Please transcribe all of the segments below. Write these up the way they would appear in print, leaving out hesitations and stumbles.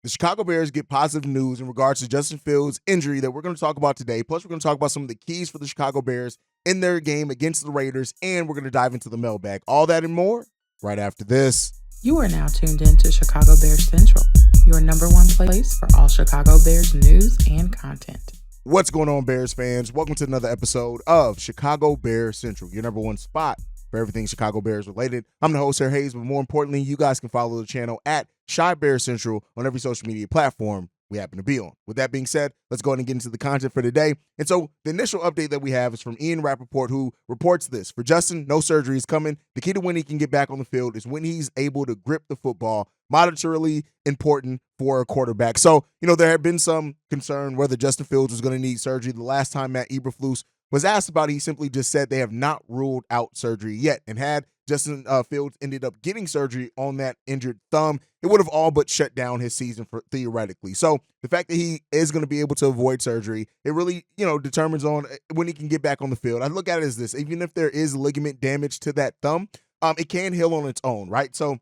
the Chicago Bears get positive news in regards to Justin Fields' injury that we're going to talk about today. Plus, we're going to talk about some of the keys for the Chicago Bears in their game against the Raiders, and we're going to dive into the mailbag. All that and more right after this. You are now tuned in to Chicago Bears Central, your number one place for all Chicago Bears news and content. What's going on, Bears fans? Welcome to another episode of Chicago Bears Central, your number one spot for everything Chicago Bears related. I'm the host, Sir Hayes, but more importantly, you guys can follow the channel at Chi Bears Central on every social media platform we happen to be on. With that being said, let's go ahead and get into the content for today. And so the initial update that we have is from Ian Rappaport, who reports this. For Justin, no surgery is coming. The key to when he can get back on the field is when he's able to grip the football, monetarily important for a quarterback. So, there had been some concern whether Justin Fields was going to need surgery. The last time Matt Eberflus was asked about it, he simply just said they have not ruled out surgery yet. And had Justin Fields ended up getting surgery on that injured thumb, it would have all but shut down his season theoretically. So the fact that he is going to be able to avoid surgery, it really, determines on when he can get back on the field. I look at it as this: even if there is ligament damage to that thumb, it can heal on its own, right? So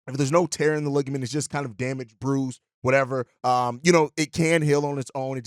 if there's no tear in the ligament, it's just kind of damaged, bruised, whatever, it can heal on its own.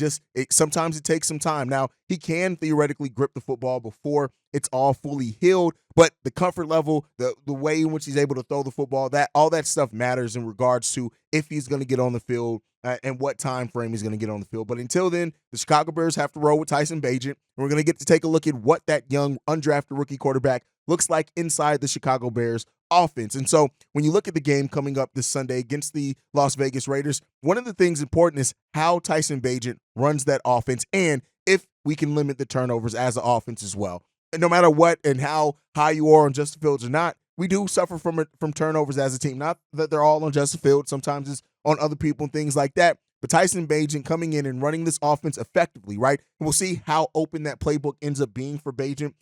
Sometimes it takes some time. Now, he can theoretically grip the football before it's all fully healed, but the comfort level, the way in which he's able to throw the football, all that stuff matters in regards to if he's going to get on the field and what time frame he's going to get on the field. But until then, the Chicago Bears have to roll with Tyson Bagent, and we're going to get to take a look at what that young undrafted rookie quarterback looks like inside the Chicago Bears offense. And so when you look at the game coming up this Sunday against the Las Vegas Raiders, one of the things important is how Tyson Bagent runs that offense and if we can limit the turnovers as an offense as well. And no matter what and how high you are on Justin Fields or not, we do suffer from turnovers as a team. Not that they're all on Justin Fields. Sometimes it's on other people and things like that. But Tyson Bagent coming in and running this offense effectively, right? And we'll see how open that playbook ends up being for Bagent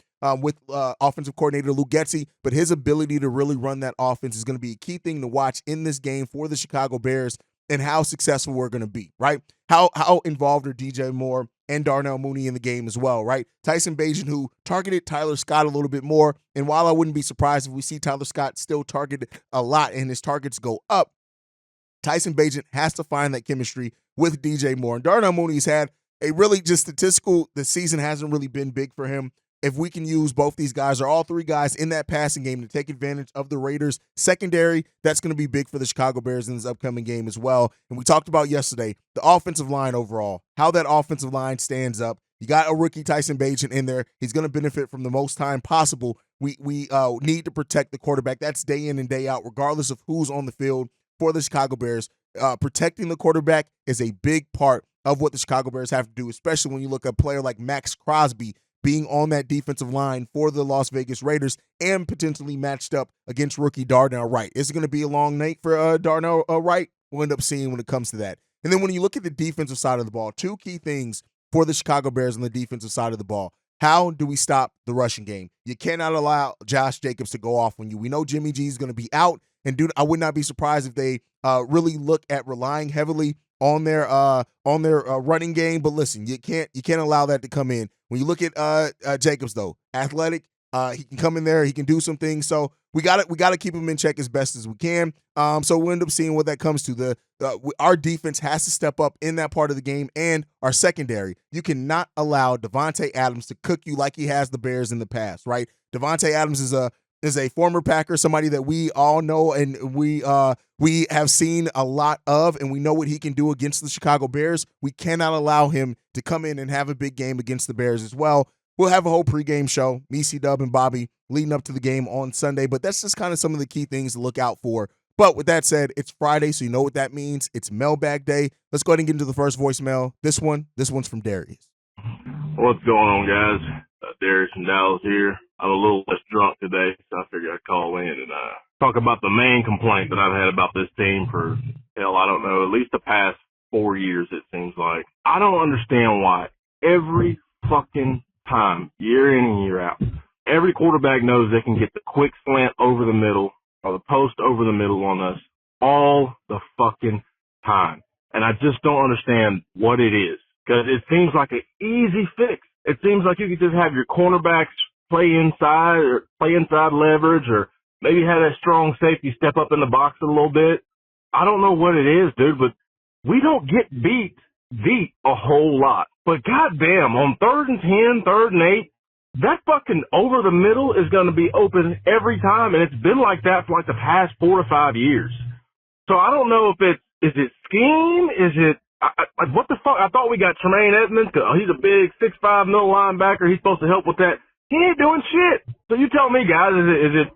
with offensive coordinator Lou Getsy. But his ability to really run that offense is going to be a key thing to watch in this game for the Chicago Bears and how successful we're going to be, right? How involved are DJ Moore and Darnell Mooney in the game as well, right? Tyson Bagent, who targeted Tyler Scott a little bit more. And while I wouldn't be surprised if we see Tyler Scott still targeted a lot and his targets go up, Tyson Bagent has to find that chemistry with DJ Moore. And Darnell Mooney's had a really just the season hasn't really been big for him. If we can use both these guys or all three guys in that passing game to take advantage of the Raiders secondary, that's going to be big for the Chicago Bears in this upcoming game as well. And we talked about yesterday, the offensive line overall, how that offensive line stands up. You got a rookie Tyson Bagent in there. He's going to benefit from the most time possible. We need to protect the quarterback. That's day in and day out, regardless of who's on the field for the Chicago Bears. Protecting the quarterback is a big part of what the Chicago Bears have to do, especially when you look at a player like Max Crosby being on that defensive line for the Las Vegas Raiders and potentially matched up against rookie Darnell Wright. Is it going to be a long night for Darnell Wright? We'll end up seeing when it comes to that. And then when you look at the defensive side of the ball, two key things for the Chicago Bears on the defensive side of the ball. How do we stop the rushing game? You cannot allow Josh Jacobs to go off on you. We know Jimmy G is going to be out, and dude, I would not be surprised if they really look at relying heavily on their running game. But listen, you can't allow that to come in. When you look at Jacobs, though, athletic, he can come in there, he can do some things. So we got to keep him in check as best as we can. So we'll end up seeing what that comes to. Our defense has to step up in that part of the game, and our secondary. You cannot allow Devontae Adams to cook you like he has the Bears in the past, right? Devontae Adams is a former Packer, somebody that we all know and we have seen a lot of, and we know what he can do against the Chicago Bears. We cannot allow him to come in and have a big game against the Bears as well. We'll have a whole pregame show, me, C-Dub, and Bobby, leading up to the game on Sunday, but that's just kind of some of the key things to look out for. But with that said, it's Friday, so you know what that means. It's Mailbag Day. Let's go ahead and get into the first voicemail. This one's from Darius. What's going on, guys? Darius from Dallas here. I'm a little less drunk today, so I figured I'd call in and talk about the main complaint that I've had about this team for, hell, I don't know, at least the past 4 years, it seems like. I don't understand why every fucking time, year in and year out, every quarterback knows they can get the quick slant over the middle or the post over the middle on us all the fucking time. And I just don't understand what it is, because it seems like an easy fix. It seems like you could just have your cornerbacks play inside leverage, or maybe have that strong safety step up in the box a little bit. I don't know what it is, dude, but we don't get beat deep a whole lot. But goddamn, on 3rd and 10, 3rd and 8, that fucking over the middle is going to be open every time, and it's been like that for like the past 4 to 5 years. So I don't know if is it scheme? Is it, like, what the fuck? I thought we got Tremaine Edmonds. He's a big 6'5" middle linebacker. He's supposed to help with that. He ain't doing shit. So you tell me, guys, is it,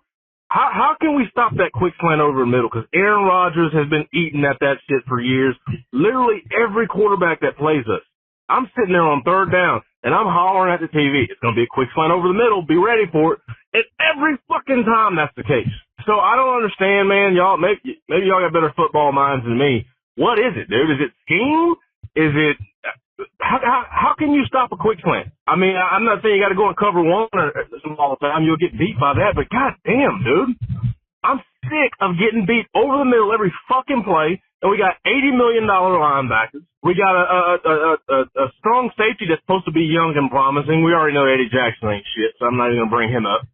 how can we stop that quick slant over the middle? Because Aaron Rodgers has been eating at that shit for years. Literally every quarterback that plays us. I'm sitting there on 3rd down, and I'm hollering at the TV. It's going to be a quick slant over the middle. Be ready for it. And every fucking time that's the case. So I don't understand, man. Y'all, maybe y'all got better football minds than me. What is it, dude? Is it scheme? Is it how can you stop a quick slant? I mean, I'm not saying you got to go and cover one all the time. You'll get beat by that. But goddamn, dude, I'm sick of getting beat over the middle every fucking play. And we got $80 million linebackers. We got a strong safety that's supposed to be young and promising. We already know Eddie Jackson ain't shit, so I'm not even gonna bring him up.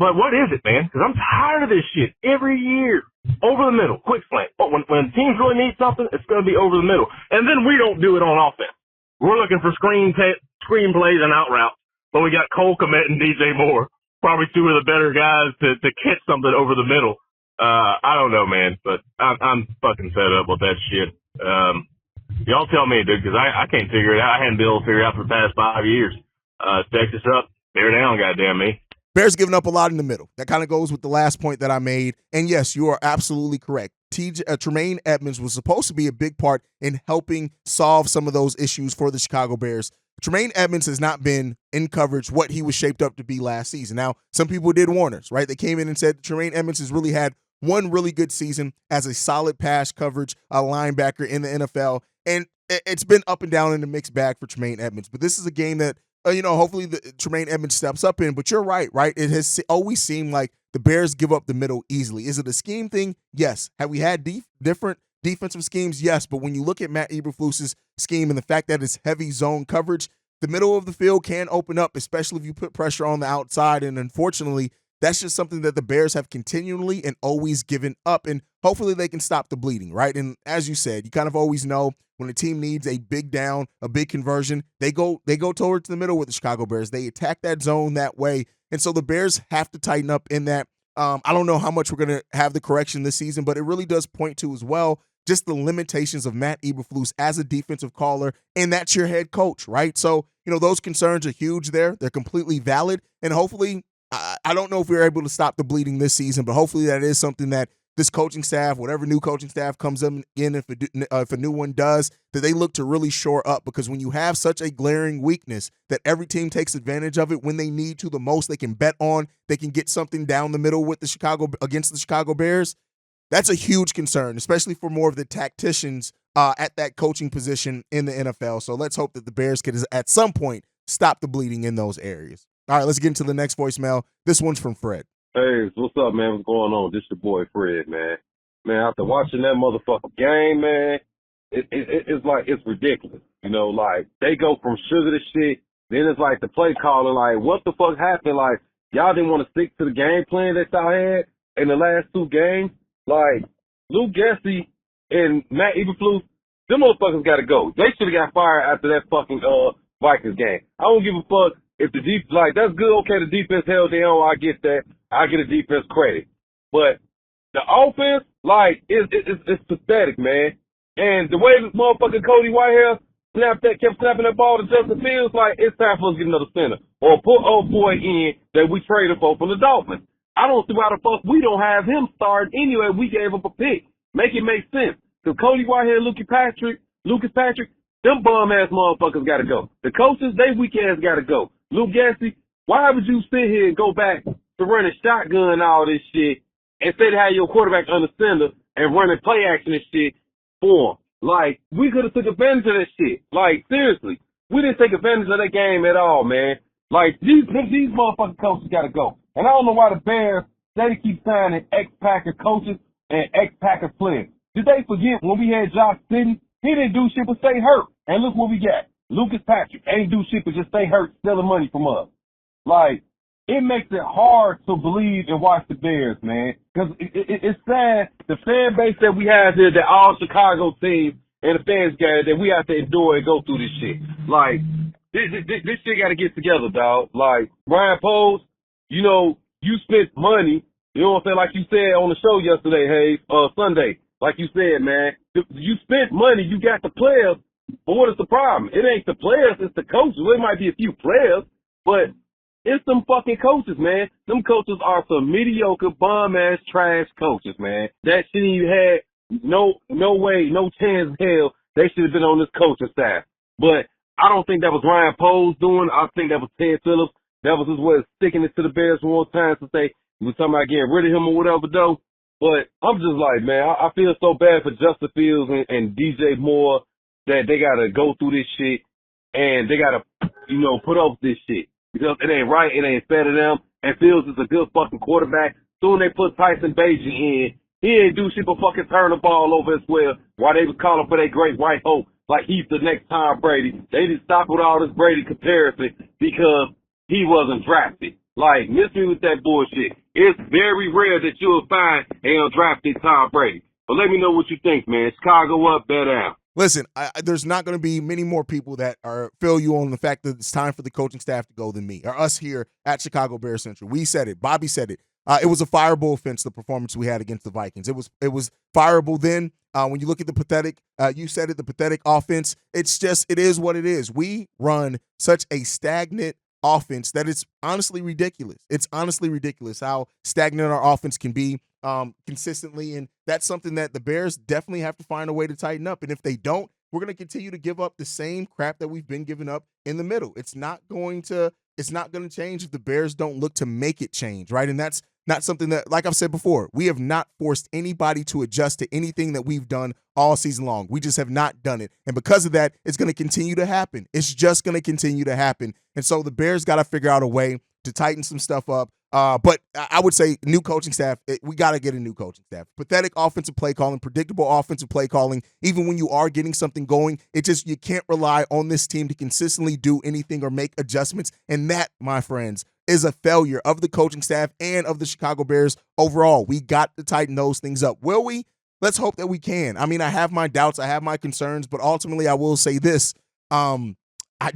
But what is it, man? Because I'm tired of this shit every year. Over the middle, quick slant. But when teams really need something, it's going to be over the middle. And then we don't do it on offense. We're looking for screen plays and out routes. But we got Cole Kmet and DJ Moore, probably 2 of the better guys to catch something over the middle. I don't know, man, but I'm fucking fed up with that shit. Y'all tell me, dude, because I can't figure it out. I hadn't been able to figure it out for the past 5 years. Texas up, bear down, goddamn me. Bears giving up a lot in the middle. That kind of goes with the last point that I made. And yes, you are absolutely correct. Tremaine Edmonds was supposed to be a big part in helping solve some of those issues for the Chicago Bears. Tremaine Edmonds has not been in coverage what he was shaped up to be last season. Now, some people did warn us, right? They came in and said Tremaine Edmonds has really had one really good season as a solid pass coverage linebacker in the NFL. And it's been up and down in the mixed bag for Tremaine Edmonds. But this is a game that hopefully Tremaine Edmonds steps up in. But you're right? It has always seemed like the Bears give up the middle easily. Is it a scheme thing? Yes. Have we had different defensive schemes? Yes. But when you look at Matt Eberflus's scheme and the fact that it's heavy zone coverage, the middle of the field can open up, especially if you put pressure on the outside. And unfortunately, that's just something that the Bears have continually and always given up. And hopefully they can stop the bleeding, right? And as you said, you kind of always know when a team needs a big down, a big conversion, they go towards the middle with the Chicago Bears. They attack that zone that way. And so the Bears have to tighten up in that. I don't know how much we're going to have the correction this season, but it really does point to as well just the limitations of Matt Eberflus as a defensive caller, and that's your head coach, right? So, those concerns are huge there. They're completely valid, and hopefully, I don't know if we're able to stop the bleeding this season, but hopefully that is something that this coaching staff, whatever new coaching staff comes in, if a new one does, that they look to really shore up. Because when you have such a glaring weakness that every team takes advantage of it when they need to the most, they can bet on, they can get something down the middle against the Chicago Bears. That's a huge concern, especially for more of the tacticians at that coaching position in the NFL. So let's hope that the Bears can, at some point, stop the bleeding in those areas. All right, let's get into the next voicemail. This one's from Fred. Hey, what's up, man? What's going on? This your boy Fred, man. Man, after watching that motherfucking game, man, it's like, it's ridiculous. Like, they go from sugar to shit, then it's like the play calling, like, what the fuck happened? Like, y'all didn't want to stick to the game plan that y'all had in the last 2 games? Like, Luke Gessie and Matt Eberflus, them motherfuckers got to go. They should have got fired after that fucking Vikings game. I don't give a fuck if the defense, like, that's good, okay, the defense held their own, I get that. I get a defense credit. But the offense, like, it's pathetic, man. And the way this motherfucking Cody Whitehair kept snapping that ball to Justin Fields, like, it's time for us to get another center. Or put old boy in that we traded for from the Dolphins. I don't see why the fuck we don't have him started anyway. We gave up a pick. Make it make sense. Because Cody Whitehair and Lucas Patrick, them bum-ass motherfuckers got to go. The coaches, they weak ass got to go. Luke Gessie, why would you sit here and go back to running shotgun and all this shit instead of have your quarterback under center and running play action and shit for him? Like, we could have took advantage of that shit. Like, seriously. We didn't take advantage of that game at all, man. Like, these motherfucking coaches got to go. And I don't know why the Bears, they keep signing ex-Packer coaches and ex-Packer players. Did they forget when we had Josh Sitton? He didn't do shit but stay hurt. And look what we got. Lucas Patrick ain't do shit but just stay hurt, stealing money from us. Like, it makes it hard to believe and watch the Bears, man. Because it's sad, the fan base that we have here, that all Chicago teams, and the fans got that we have to endure and go through this shit. Like, this shit got to get together, dog. Like, Ryan Poles, you know, you spent money, you know what I'm saying, like you said on the show yesterday, Sunday, like you said, man, you spent money, you got the players, but what is the problem? It ain't the players, it's the coaches. Well, it might be a few players, but it's some fucking coaches, man. Them coaches are some mediocre, bum-ass, trash coaches, man. That shit you had, no way, no chance in hell they should have been on this coaching staff. But I don't think that was Ryan Poles doing. I think that was Ted Phillips. That was his way of sticking it to the Bears one more time to say we were talking about getting rid of him or whatever, though. But I'm just like, man, I feel so bad for Justin Fields and DJ Moore that they got to go through this shit and they got to, put up with this shit. Because it ain't right, it ain't fair to them. And Fields is a good fucking quarterback. Soon they put Tyson Bagent in. He ain't do shit but fucking turn the ball over as well while they was calling for their great white hope like he's the next Tom Brady. They just stopped with all this Brady comparison because he wasn't drafted. Like, miss me with that bullshit. It's very rare that you'll find an undrafted Tom Brady. But let me know what you think, man. Chicago up, bear down. Listen, there's not going to be many more people that fill you on the fact that it's time for the coaching staff to go than me or us here at Chicago Bears Central. We said it. Bobby said it. It was a fireable offense, the performance we had against the Vikings. It was fireable then. When you look at the pathetic, you said it, the pathetic offense, it is what it is. We run such a stagnant offense that it's honestly ridiculous. It's honestly ridiculous how stagnant our offense can be consistently, and that's something that the Bears definitely have to find a way to tighten up. And if they don't, we're going to continue to give up the same crap that we've been giving up in the middle. It's not going to change if the Bears don't look to make it change, right? And that's not something that, like I've said before, we have not forced anybody to adjust to anything that we've done all season long. We just have not done it. And because of that, it's going to continue to happen. It's just going to continue to happen. And so the Bears got to figure out a way to tighten some stuff up. But I would say new coaching staff, we got to get a new coaching staff. Pathetic offensive play calling, predictable offensive play calling. Even when you are getting something going, you can't rely on this team to consistently do anything or make adjustments. And that, my friends, is a failure of the coaching staff and of the Chicago Bears overall. We got to tighten those things up. Will we? Let's hope that we can. I mean, I have my doubts, I have my concerns, but ultimately I will say this. I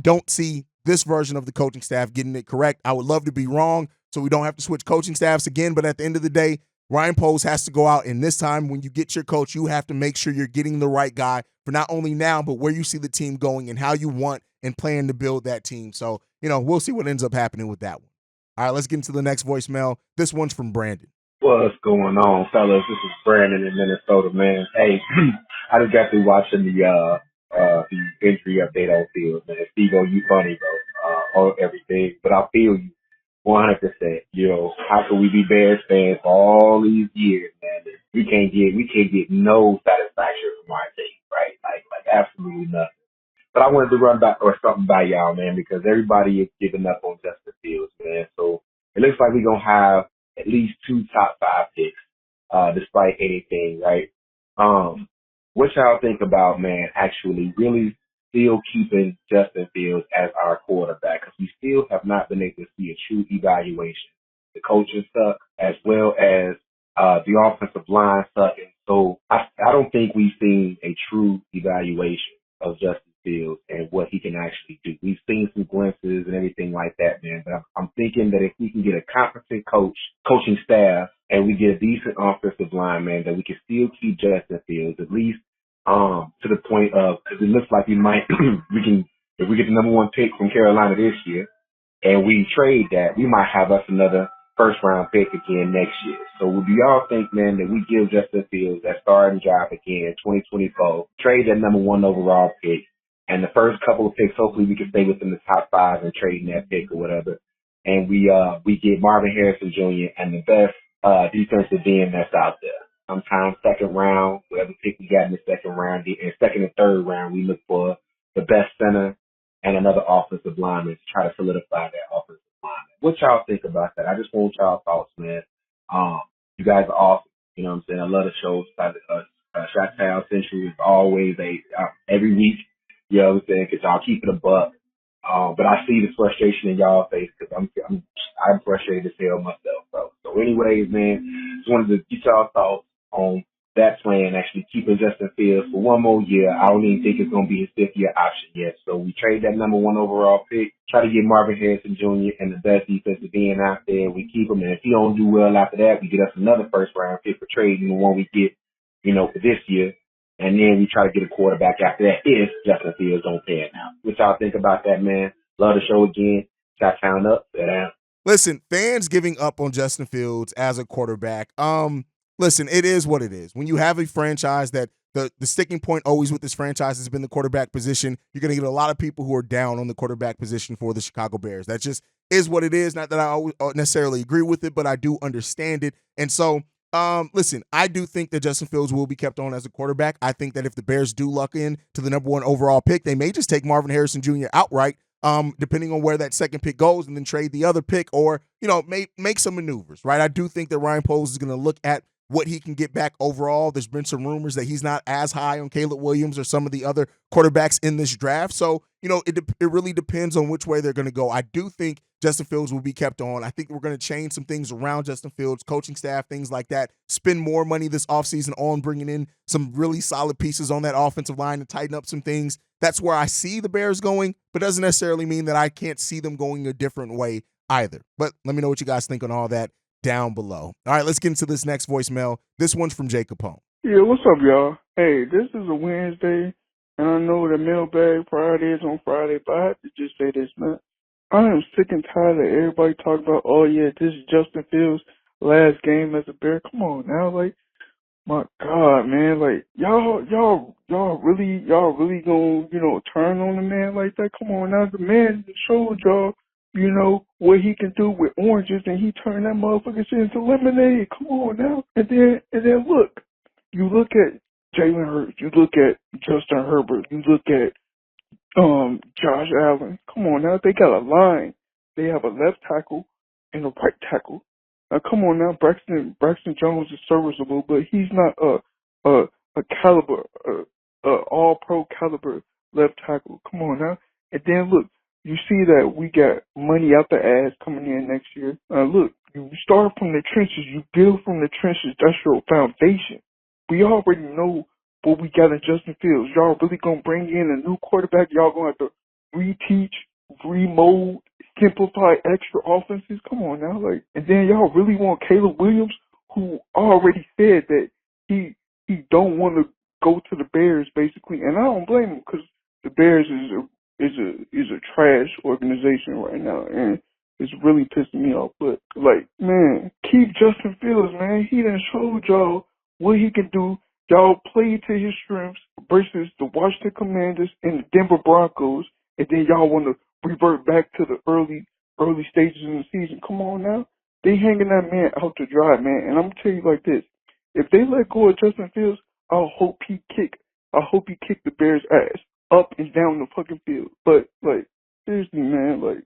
don't see this version of the coaching staff getting it correct. I would love to be wrong so we don't have to switch coaching staffs again, but at the end of the day, Ryan Poles has to go out, and this time when you get your coach, you have to make sure you're getting the right guy for not only now, but where you see the team going and how you want and plan to build that team. So, we'll see what ends up happening with that one. All right, let's get into the next voicemail. This one's from Brandon. What's going on, fellas? This is Brandon in Minnesota, man. Hey, I just got through watching the injury update on field, man. Steve-O, you funny, bro, on everything. But I feel you 100%. How can we be Bears fans for all these years, man? We can't get no satisfaction from our team, right? Like absolutely nothing. But I wanted to run back or something by y'all, man, because everybody is giving up on Justin Fields, man. So it looks like we're going to have at least 2 top 5 picks, despite anything, right? What y'all think about, man, actually really still keeping Justin Fields as our quarterback? Because we still have not been able to see a true evaluation. The coaches suck as well as the offensive line sucking. So I don't think we've seen a true evaluation of Justin Fields and what he can actually do. We've seen some glimpses and everything like that, man. But I'm thinking that if we can get a competent coaching staff, and we get a decent offensive line, man, that we can still keep Justin Fields at least to the point of, because it looks like we might, if we get the number 1 pick from Carolina this year, and we trade that, we might have us another first-round pick again next year. So do y'all think, man, that we give Justin Fields that starting job again, 2024, trade that number 1 overall pick, and the first couple of picks, hopefully we can stay within the top 5 and trading that pick or whatever, and we get Marvin Harrison Jr. and the best defensive end that's out there. Sometimes second round, whatever pick we got in the second round, in second and third round, we look for the best center and another offensive lineman to try to solidify that offensive lineman. What y'all think about that? I just want y'all thoughts, man. You guys are awesome. You know what I'm saying? I love the show. Chi-Town Central is always every week. You know what I'm saying? Because y'all keep it a buck. But I see the frustration in y'all face because I'm frustrated as hell myself, bro. So anyways, man, just wanted to get y'all thoughts on that plan actually keeping Justin Fields for one more year. I don't even think it's going to be his fifth-year option yet. So we trade that number one overall pick, try to get Marvin Harrison Jr. and the best defensive end out there. We keep him, and if he don't do well after that, we get us another first-round pick for trading the one we get, for this year. And then we try to get a quarterback after that if Justin Fields don't pan out. What y'all think about that, man? Love the show again. Shot town up, sit down. Listen, fans giving up on Justin Fields as a quarterback. Listen, it is what it is. When you have a franchise that the sticking point always with this franchise has been the quarterback position, you're going to get a lot of people who are down on the quarterback position for the Chicago Bears. That just is what it is. Not that I always necessarily agree with it, but I do understand it. And so, listen, I do think that Justin Fields will be kept on as a quarterback. I think that if the Bears do luck in to the number one overall pick, they may just take Marvin Harrison Jr. outright, depending on where that second pick goes, and then trade the other pick, or make some maneuvers, right? I do think that Ryan Poles is going to look at what he can get back overall. There's been some rumors that he's not as high on Caleb Williams or some of the other quarterbacks in this draft. So, it really depends on which way they're going to go. I do think Justin Fields will be kept on. I think we're going to change some things around Justin Fields, coaching staff, things like that. Spend more money this offseason on bringing in some really solid pieces on that offensive line to tighten up some things. That's where I see the Bears going, but doesn't necessarily mean that I can't see them going a different way either. But let me know what you guys think on all that down below. All right, let's get into this next voicemail. This one's from Jay Capone. Yeah, what's up, y'all? Hey, this is a Wednesday, and I know that Mailbag Friday is on Friday, but I have to just say this, man. I am sick and tired of everybody talking about, oh, yeah, this is Justin Fields' last game as a Bear. Come on now, my God, man, y'all really gonna, turn on the man like that? Come on now, the man showed y'all, what he can do with oranges, and he turned that motherfucker shit into lemonade. Come on now. And then look, you look at Jalen Hurts, you look at Justin Herbert, you look at Josh Allen. Come on now, they got a line. They have a left tackle and a right tackle. Now come on now, Braxton Jones is serviceable, but he's not a caliber, all pro caliber left tackle. Come on now. And then look, you see that we got money out the ass coming in next year. Look, you start from the trenches, you build from the trenches. That's your foundation. We already know what we got in Justin Fields. Y'all really gonna bring in a new quarterback? Y'all gonna have to reteach, remold, simplify extra offenses? Come on now, and then y'all really want Caleb Williams, who already said that he don't want to go to the Bears, basically, and I don't blame him, because the Bears is a trash organization right now, and it's really pissing me off. But man, keep Justin Fields, man. He done showed y'all what he can do. Y'all play to his strengths versus the Washington Commanders and the Denver Broncos, and then y'all want to revert back to the early stages in the season. Come on now. They hanging that man out to dry, man. And I'm going to tell you like this. If they let go of Justin Fields, I hope he kick the Bears' ass up and down the fucking field. But, seriously, man,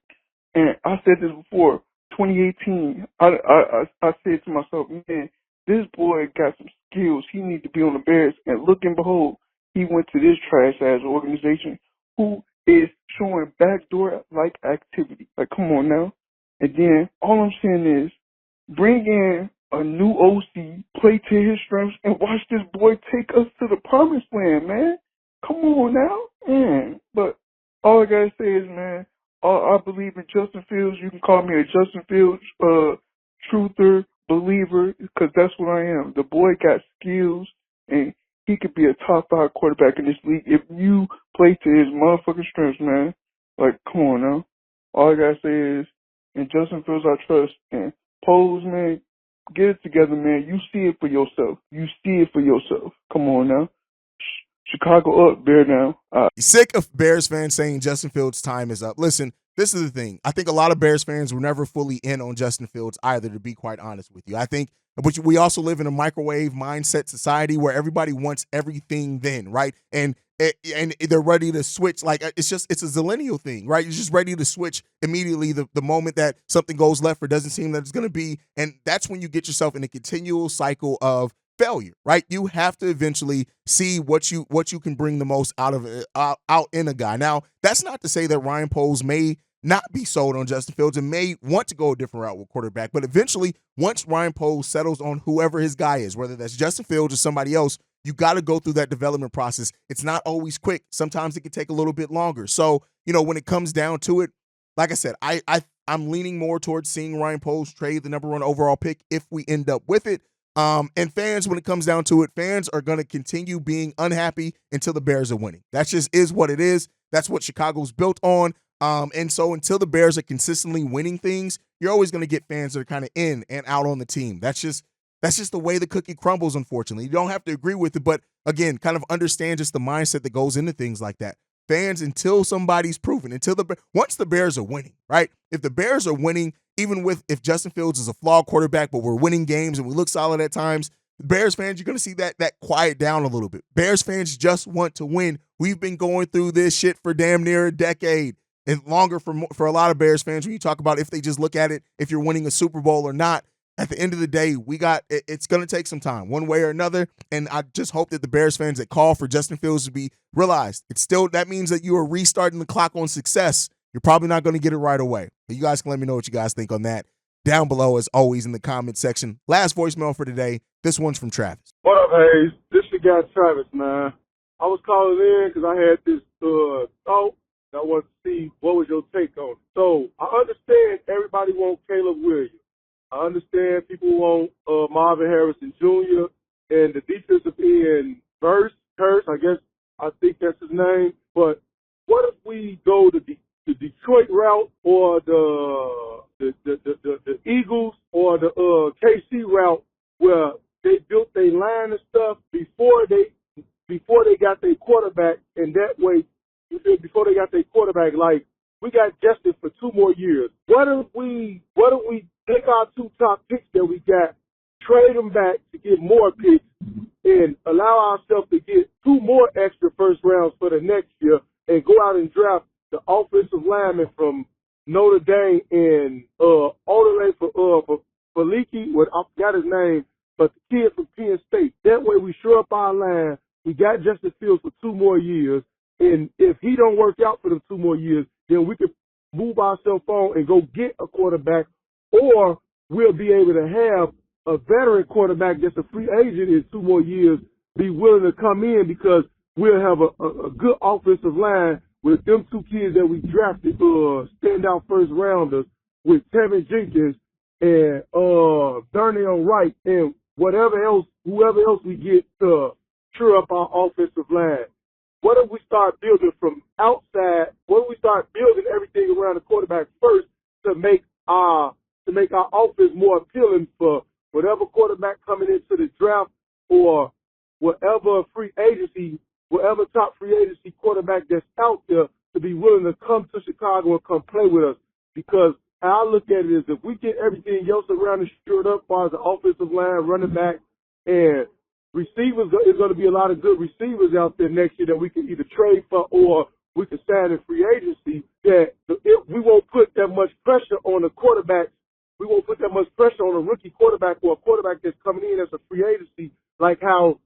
and I said this before, 2018, I said to myself, man, this boy got some skills. He needs to be on the Bears. And look and behold, he went to this trash-ass organization who is showing backdoor-like activity. Come on now. And then all I'm saying is bring in a new OC, play to his strengths, and watch this boy take us to the promised land, man. Come on now. Man. But all I got to say is, man, I believe in Justin Fields. You can call me a Justin Fields truther, believer, because that's what I am. The boy got skills, and he could be a top 5 quarterback in this league if you play to his motherfucking strengths, man. Come on now. All I gotta say is, in Justin Fields I trust, and Pose, man, get it together, man. You see it for yourself. Come on now. Chicago up, Bear down. Sick of Bears fans saying Justin Fields' time is up. Listen, this is the thing. I think a lot of Bears fans were never fully in on Justin Fields either, to be quite honest with you. I think we also live in a microwave mindset society where everybody wants everything then, right? And they're ready to switch. It's a zillennial thing, right? You're just ready to switch immediately the moment that something goes left or doesn't seem that it's going to be. And that's when you get yourself in a continual cycle of failure, right? You have to eventually see what you can bring the most out of out in a guy. Now, that's not to say that Ryan Poles may not be sold on Justin Fields and may want to go a different route with quarterback. But eventually, once Ryan Poles settles on whoever his guy is, whether that's Justin Fields or somebody else, you got to go through that development process. It's not always quick. Sometimes it can take a little bit longer. So, when it comes down to it, like I said, I'm leaning more towards seeing Ryan Poles trade the number 1 overall pick if we end up with it. And fans, when it comes down to it, fans are going to continue being unhappy until the Bears are winning. That just is what it is. That's what Chicago's built on. And so until the Bears are consistently winning things, you're always going to get fans that are kind of in and out on the team. That's just the way the cookie crumbles, unfortunately. You don't have to agree with it, but again, kind of understand just the mindset that goes into things like that. Fans, until somebody's proven, once the Bears are winning, right? If the Bears are winning, even if Justin Fields is a flawed quarterback, but we're winning games and we look solid at times, Bears fans, you're going to see that quiet down a little bit. Bears fans just want to win. We've been going through this shit for damn near a decade and longer for a lot of Bears fans. When you talk about if they just look at it, if you're winning a Super Bowl or not, at the end of the day, it's going to take some time, one way or another. And I just hope that the Bears fans that call for Justin Fields to be realized, that means that you are restarting the clock on success. You're probably not going to get it right away. But you guys can let me know what you guys think on that down below, as always, in the comment section. Last voicemail for today. This one's from Travis. What up, Hayes? This your guy, Travis, man. I was calling in because I had this thought. I wanted to see what was your take on it. So I understand everybody wants Caleb Williams. I understand people want Marvin Harrison Jr. and the defensive end Curse, I think that's his name. But what if we go the Detroit route or the Eagles or the KC route, where they built their line and stuff before they got their quarterback, and that way, before they got their quarterback, like we got Justin for 2 more years. What if we take our 2 top picks that we got, trade them back to get more picks, and allow ourselves to get 2 more extra first rounds for the next year, and go out and draft the offensive lineman from Notre Dame and all the way for Leaky, I forgot his name, but the kid from Penn State. That way we shore up our line. We got Justin Fields for 2 more years, and if he don't work out for them 2 more years, then we could move ourselves on and go get a quarterback, or we'll be able to have a veteran quarterback that's a free agent in 2 more years be willing to come in, because we'll have a good offensive line with them 2 kids that we drafted, standout first rounders, with Tevin Jenkins and Darnell Wright and whoever else we get to cheer up our offensive line. What if we start building from outside? What if we start building everything around the quarterback first to make our offense more appealing for whatever quarterback coming into the draft, or whatever top free agency quarterback that's out there, to be willing to come to Chicago and come play with us? Because how I look at it is, if we get everything else around and shored up, as far as the offensive line, running back, and receivers, there's going to be a lot of good receivers out there next year that we can either trade for or we can sign in free agency, that we won't put that much pressure on the quarterback. We won't put that much pressure on a rookie quarterback or a quarterback that's coming in as a free agency, like how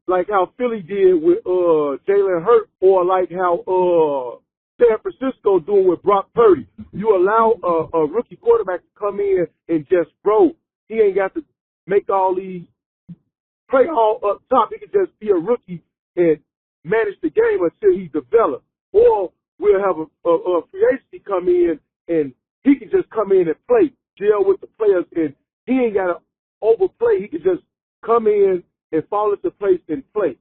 Philly did with Jalen Hurts, or like how San Francisco doing with Brock Purdy. You allow a rookie quarterback to come in and just he ain't got to make all these play all up top. He can just be a rookie and manage the game until he develops. Or we'll have a free agency come in and he can just come in and play, gel with the players, and he ain't got to overplay. He can just come in and fall into place and play.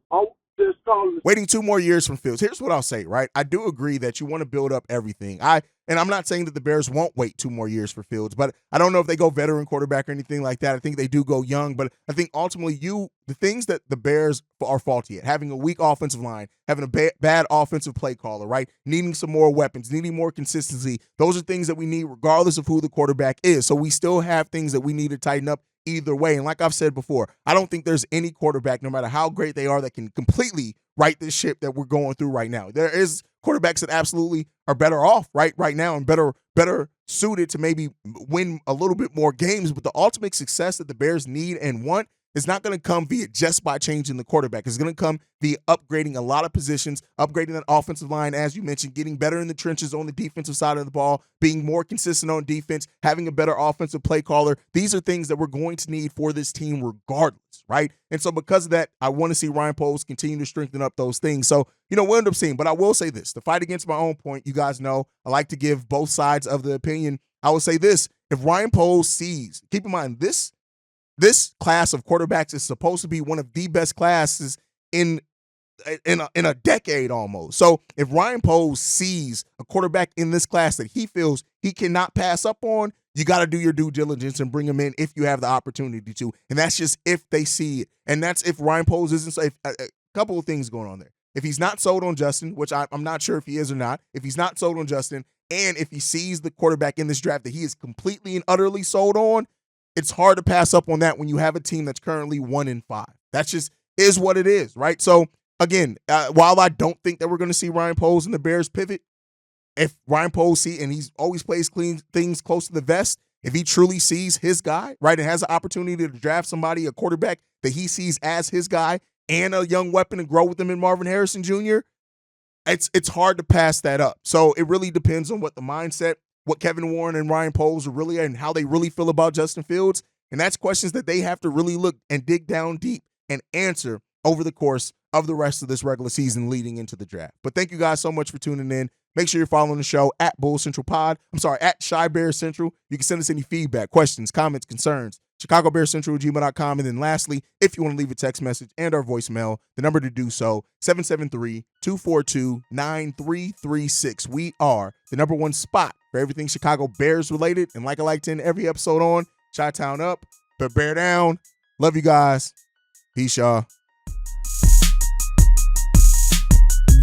Waiting 2 more years from Fields. Here's what I'll say, right? I do agree that you want to build up everything. And I'm not saying that the Bears won't wait 2 more years for Fields, but I don't know if they go veteran quarterback or anything like that. I think they do go young, but I think ultimately the things that the Bears are faulty at, having a weak offensive line, having a bad offensive play caller, right? Needing some more weapons, needing more consistency. Those are things that we need regardless of who the quarterback is. So we still have things that we need to tighten up either way. And like I've said before, I don't think there's any quarterback, no matter how great they are, that can completely right this ship that we're going through right now. There is quarterbacks that absolutely are better off right now and better suited to maybe win a little bit more games. But the ultimate success that the Bears need and want is not going to come via just by changing the quarterback. It's going to come via upgrading a lot of positions, upgrading that offensive line, as you mentioned, getting better in the trenches on the defensive side of the ball, being more consistent on defense, having a better offensive play caller. These are things that we're going to need for this team regardless, right? And so because of that, I want to see Ryan Poles continue to strengthen up those things. So, we'll end up seeing. But I will say this, to fight against my own point, you guys know I like to give both sides of the opinion. I will say this, if Ryan Poles sees, keep in mind, this class of quarterbacks is supposed to be one of the best classes in a decade almost. So if Ryan Poles sees a quarterback in this class that he feels he cannot pass up on, you got to do your due diligence and bring him in if you have the opportunity to. And that's just if they see it. And that's if Ryan Poles isn't. So a couple of things going on there. If he's not sold on Justin, which I'm not sure if he is or not, if he's not sold on Justin, and if he sees the quarterback in this draft that he is completely and utterly sold on, it's hard to pass up on that when you have a team that's currently 1-5. That's just is what it is, right? So again, while I don't think that we're going to see Ryan Poles and the Bears pivot, if Ryan Poles and he's always plays clean things close to the vest, if he truly sees his guy, right, and has the opportunity to draft somebody, a quarterback that he sees as his guy and a young weapon and grow with him in Marvin Harrison Jr., it's hard to pass that up. So it really depends on what the mindset, what Kevin Warren and Ryan Poles are really, and how they really feel about Justin Fields. And that's questions that they have to really look and dig down deep and answer over the course of the rest of this regular season leading into the draft. But thank you guys so much for tuning in. Make sure you're following the show at Bull Central Pod. At Shy Bear Central. You can send us any feedback, questions, comments, concerns. ChicagoBearCentral@gmail.com. And then lastly, if you want to leave a text message and our voicemail, the number to do so, 773-242-9336. We are the number one spot for everything Chicago Bears related. And like I like to end every episode on, Chi-Town up, but bear down. Love you guys. Peace, y'all.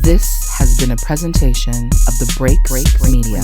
This has been a presentation of the Break Media.